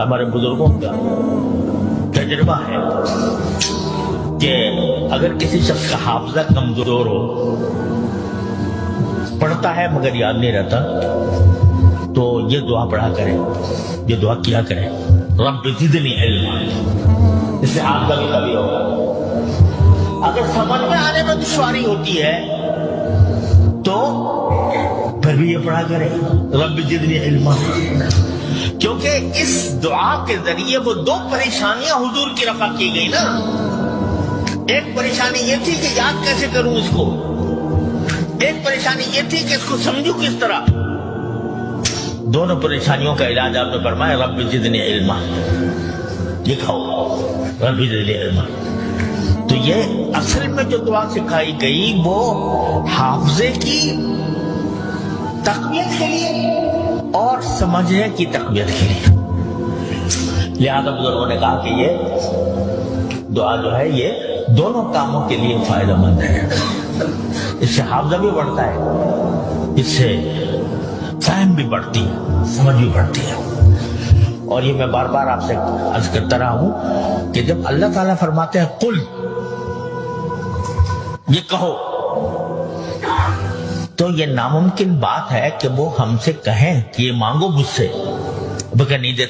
ہمارے بزرگوں کا تجربہ ہے کہ اگر کسی شخص کا حافظہ کمزور ہو، پڑھتا ہے مگر یاد نہیں رہتا، تو یہ دعا پڑھا کرے، یہ دعا کیا کرے، رب زدنی علما، اس سے حافظہ بھی کبھی ہوگا۔ اگر سمجھ میں آنے میں دشواری ہوتی ہے تو پھر بھی یہ پڑھا کرے، رب زدنی علما، کیونکہ اس دعا کے ذریعے وہ دو پریشانیاں حضور کی رفع کی گئی نا۔ ایک پریشانی یہ تھی کہ یاد کیسے کروں اس کو، ایک پریشانی یہ تھی کہ اس کو سمجھوں کس طرح۔ دونوں پریشانیوں کا علاج آپ نے فرمایا رب زدنی علما، لکھا ہو رب زدنی علما۔ تو یہ اصل میں جو دعا سکھائی گئی وہ حافظے کی تقویت کے لیے اور سمجھنے کی تقویت کے لیے، لہذا بزرگوں نے کہا کہ یہ دعا جو ہے یہ دونوں کاموں کے لیے فائدہ مند ہے۔ اس سے حافظہ بھی بڑھتا ہے، اس سے فہم بھی بڑھتی ہے، سمجھ بھی بڑھتی ہے۔ اور یہ میں بار بار آپ سے عرض کرتا رہا ہوں کہ جب اللہ تعالیٰ فرماتے ہیں قل، یہ کہو، تو یہ ناممکن بات ہے کہ وہ ہم سے کہیں کہ یہ مانگو مجھ سے، بلکہ نہیں دیتے۔